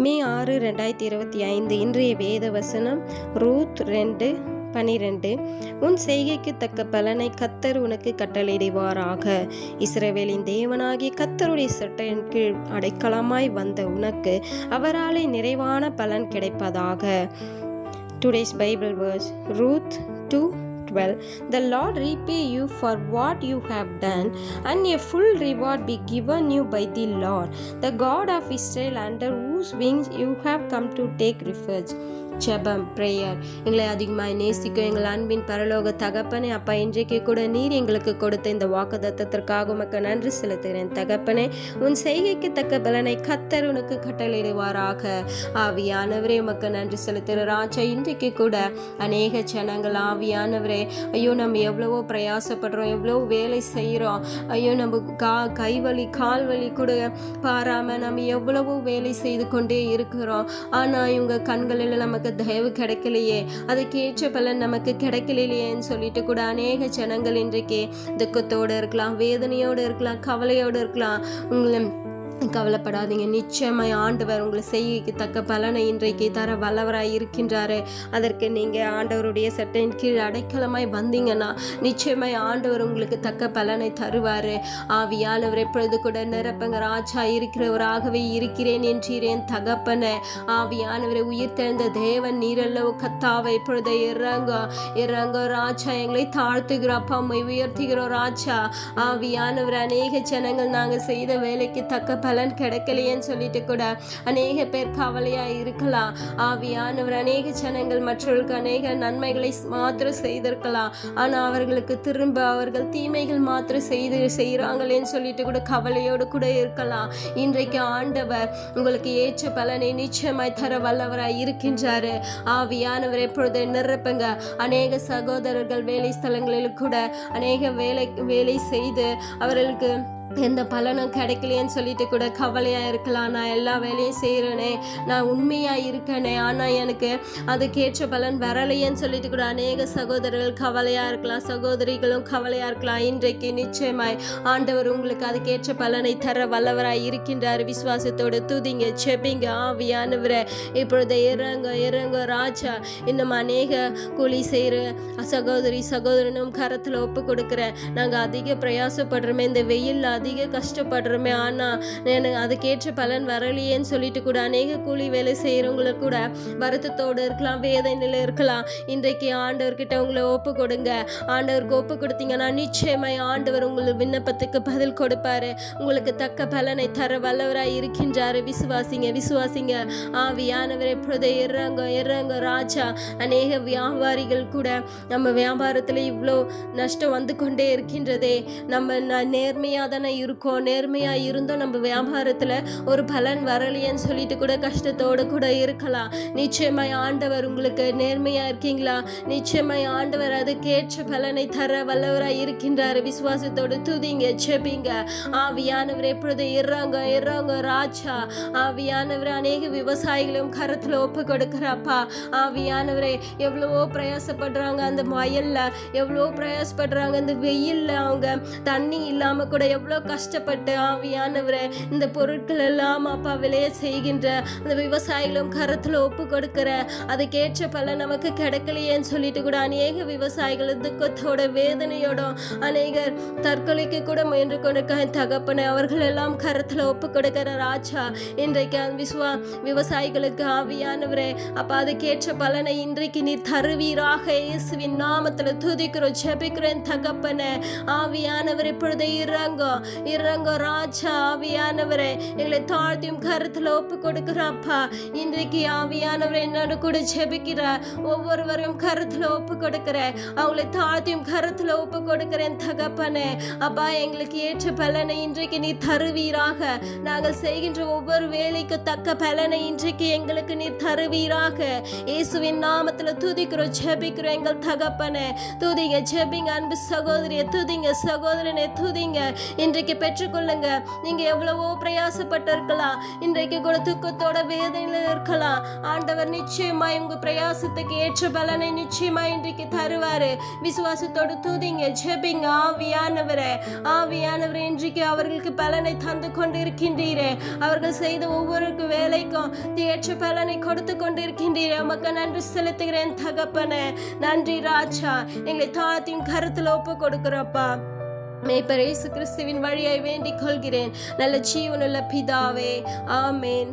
மே 6, 2025 இன்றைய வேத வசனம் ரூத் 2:12. உன் செய்கைக்கு தக்க பலனை கர்த்தர் உனக்கு கட்டளையிடுவாராக. இஸ்ரவேலின் தேவனாகிய கர்த்தருடைய சட்டையின் கீழ் அடைக்கலமாய் வந்த உனக்கு அவராலே நிறைவான பலன் கிடைப்பதாக. Today's Bible verse, Ruth 2:12. The Lord repay you for what you have done, and a full reward be given you by the Lord, the God of Israel, under whose wings you have come to take refuge. ஜெபம், prayer. எங்களை அதிகமாக நேசிக்கும் எங்கள் அன்பின் பரலோக தகப்பனே, அப்பா, இன்றைக்கு கூட நீர் எங்களுக்கு கொடுத்த இந்த வாக்குத்தத்தத்திற்காக உமக்கு நன்றி செலுத்துகிறேன். தகப்பனே, உன் செய்கைக்கு தக்க பலனை கர்த்தர் உனக்கு கட்டளையிடுவாராக. ஆவியானவரே, உமக்கு நன்றி செலுத்துகிற ராஜா, இன்றைக்கு கூட அநேக ஜனங்கள் ஆவியானவரே, ஐயோ நம்ம எவ்வளவோ பிரயாசப்படுறோம், எவ்வளோ வேலை செய்கிறோம், ஐயோ நம்ம கைவலி கால் வலி கூட பாராமல் நம்ம எவ்வளவோ வேலை செய்து கொண்டே இருக்கிறோம். ஆனால் இவங்க கண்களில் நமக்கு தயவு கிடைக்கலையே, அதுக்கேற்ற பலன் நமக்கு கிடைக்கலையேன்னு சொல்லிட்டு கூட அநேக ஜனங்கள் இன்றைக்கு துக்கத்தோடு இருக்கலாம், வேதனையோடு இருக்கலாம், கவலையோடு இருக்கலாம். உங்களை கவலைப்படாதீங்க. நிச்சயமாய் ஆண்டவர் உங்களை செய்கைக்கு தக்க பலனை இன்றைக்கு தர வல்லவராய் இருக்கின்றாரு. அதற்கு நீங்கள் ஆண்டவருடைய சட்டையின் கீழ் அடைக்கலமாய் வந்தீங்கன்னா நிச்சயமாய் ஆண்டவர் உங்களுக்கு தக்க பலனை தருவார். ஆவியானவர் எப்பொழுது கூட நிரப்பங்க. ராஜா இருக்கிறவராகவே இருக்கிறேன் என்றீரேன் தகப்பன. ஆவியானவரை உயிர் தெழுந்த தேவன் நீரல்லவோ கத்தாவை இப்பொழுது இறங்கோ ராஜா, எங்களை தாழ்த்துகிறோம் அப்பா, உம்மை உயர்த்துகிறோம் ராஜா. ஆவியானவர் அநேக ஜனங்கள் நாங்கள் செய்த வேலைக்கு தக்க பலன் கிடைக்கலையேன்னு சொல்லிட்டு கூட அநேக பேர் கவலையா இருக்கலாம். ஆவியானவர் அநேக ஜனங்கள் மற்றவர்களுக்கு அநேக நன்மைகளை மாத்திரம் செய்திருக்கலாம், ஆனா அவர்களுக்கு திரும்ப அவர்கள் தீமைகள் மாத்திரம் செய்யறாங்களேன்னு சொல்லிட்டு கூட கவலையோடு கூட இருக்கலாம். இன்றைக்கு ஆண்டவர் உங்களுக்கு ஏற்ற பலனை நிச்சயமாய் தர வல்லவராய் இருக்கின்றாரு. ஆவியானவர் எப்பொழுது நிரப்புங்க. அநேக சகோதரர்கள் வேலை ஸ்தலங்களில் கூட அநேக வேலை செய்து அவர்களுக்கு எந்த பலனும் கிடைக்கலையேன்னு சொல்லிட்டு கூட கவலையா இருக்கலாம். நான் எல்லா வேலையும் செய்கிறேனே, நான் உண்மையா இருக்கேனே, ஆனால் எனக்கு அதுக்கேற்ற பலன் வரலையேன்னு சொல்லிட்டு கூட அநேக சகோதரர்கள் கவலையா இருக்கலாம், சகோதரிகளும் கவலையா இருக்கலாம். இன்றைக்கு நிச்சயமாய் ஆண்டவர் உங்களுக்கு அதுக்கேற்ற பலனை தர வல்லவராய் இருக்கின்றார். விசுவாசத்தோடு துதிங்க, செபிங்க. ஆவியானவரை இப்பொழுது இறங்க ராஜா. இன்னும் அநேக கூலி செய்கிற சகோதரனும் கரத்தில் ஒப்பு கொடுக்குறேன். நாங்கள் அதிக பிரயாசப்படுறோமே, இந்த வெயில் அதிக கஷ்டப்படுறோமே, ஆனால் எனக்கு அதுக்கேற்ற பலன் வரலையேன்னு சொல்லிட்டு கூட அநேக கூலி வேலை செய்கிறவங்களுக்கு கூட வருத்தத்தோடு இருக்கலாம், வேதனையில் இருக்கலாம். இன்றைக்கு ஆண்டவர்கிட்ட உங்களை ஒப்பு கொடுங்க. ஆண்டவருக்கு ஒப்பு கொடுத்தீங்கன்னா நிச்சயமாய் ஆண்டவர் உங்களுக்கு விண்ணப்பத்துக்கு பதில் கொடுப்பாரு. உங்களுக்கு தக்க பலனை தர வல்லவராய் இருக்கின்றாரு. விசுவாசிங்க. ஆவியானவர் எப்பொழுது இறங்க ராஜா. அநேக வியாபாரிகள் கூட நம்ம வியாபாரத்தில் இவ்வளோ நஷ்டம் வந்து கொண்டே இருக்கின்றதே, நம்ம நேர்மையாக தானே இருக்கோம், நேர்மையாக இருந்தோம், நம்ம வியாபாரத்தில் ஒரு பலன் வரலையேன்னு சொல்லிட்டு கூட கஷ்டத்தோடு கூட இருக்கலாம். நிச்சயமாய் ஆண்டவர் உங்களுக்கு நேர்மையாக இருக்கீங்களா? நிச்சயமாய் ஆண்டவர் அதுக்கேற்ற பலனை தர வல்லவராய் இருக்கின்றார். விசுவாசத்தோடு துதிங்க, செபிங்க. ஆவியானவர் எப்பொழுது இறங்க ராஜா. ஆவியானவர் அநேக விவசாயிகளும் கருத்தில் ஒப்பு கொடுக்குறாப்பா. ஆவியானவரே எவ்வளவோ பிரயாசப்படுறாங்க, அந்த வயல்ல எவ்வளோ பிரயாசப்படுறாங்க, இந்த வெயில்ல அவங்க தண்ணி இல்லாமல் கூட எவ்வளோ கஷ்டப்பட்டு ஆவியானவரை இந்த பொருட்கள் எல்லாம் அப்பா விளைய செய்கின்ற அந்த விவசாயிகளும் கருத்தில் ஒப்பு கொடுக்கிற அதுக்கேற்ற பலன் நமக்கு கிடைக்கலையேன்னு சொல்லிட்டு கூட அநேக விவசாயிகள் துக்கத்தோட வேதனையோட அநேகர் தற்கொலைக்கு கூட முயன்று கொண்டிருக்க தகப்பனை அவர்கள் எல்லாம் கருத்தில் ஒப்பு கொடுக்கிற ராஜா. இன்றைக்கு விவசாயிகளுக்கு ஆவியானவரே அப்பா அதுக்கேற்ற பலனை இன்றைக்கு நீ தருவீராக. இயேசுவின் நாமத்தில் துதிக்கிறோம், ஜெபிக்கிறேன் தகப்பனை. ஆவியானவர் இப்பொழுது இறங்கோ ராஜா. ஆவியானவரே எங்களை தாழ்த்தியும் கருத்தில் ஒப்பு கொடுக்குறாப்பா. இன்றைக்கு ஆவியானவரை என்னோட கூட ஜெபிக்கிற ஒவ்வொருவரும் கருத்தில் ஒப்பு கொடுக்குறேன், அவங்களை தாழ்த்தியும் கருத்தில் ஒப்பு கொடுக்குறேன் தகப்பனே. அப்பா எங்களுக்கு ஏற்ற பலனை இன்றைக்கு நீ தருவீராக. நாங்கள் செய்கின்ற ஒவ்வொரு வேலைக்கு தக்க பலனை இன்றைக்கு எங்களுக்கு நீ தருவீராக. இயேசுவின் நாமத்தில் துதிக்கிறோம், ஜெபிக்கிறோம் எங்கள் தகப்பனே. துதிங்க, ஜெபிங்க அன்பு சகோதரியை, துதிங்க சகோதரனை, துதிங்க. இன்றைக்கு பெற்றுக்கொள்ளுங்க. நீங்க எவ்வளவோ பிரயாசப்பட்டு இருக்கலாம், இன்றைக்கு கூட துக்கத்தோட வேதனையில இருக்கலாம். ஆண்டவர் நிச்சயமாய் உங்க பிரயாசத்துக்கு ஏற்ற பலனை நிச்சயமாய் இன்றைக்கு தருவாரு. விசுவாசத்தோடு துதிங்க, ஜெபிங்க. ஆவியானவரே, ஆவியானவரே, இன்றைக்கு அவர்களுக்கு பலனை தந்து கொண்டு இருக்கின்றீரே. அவர்கள் செய்த ஒவ்வொரு வேலைக்கும் ஏற்ற பலனை கொடுத்து கொண்டு இருக்கின்றீரே. உமக்கு நன்றி செலுத்துகிறேன் தகப்பனே. நன்றி ராஜா. எங்களை தாழ்த்தியும் கருத்துல ஒப்பு கொடுக்கிறப்பா. மேய்ப்பர் இயேசு கிறிஸ்துவின் வழியை வேண்டிக் கொள்கிறேன் நல்ல ஜீவனுள்ள பிதாவே. ஆமேன்.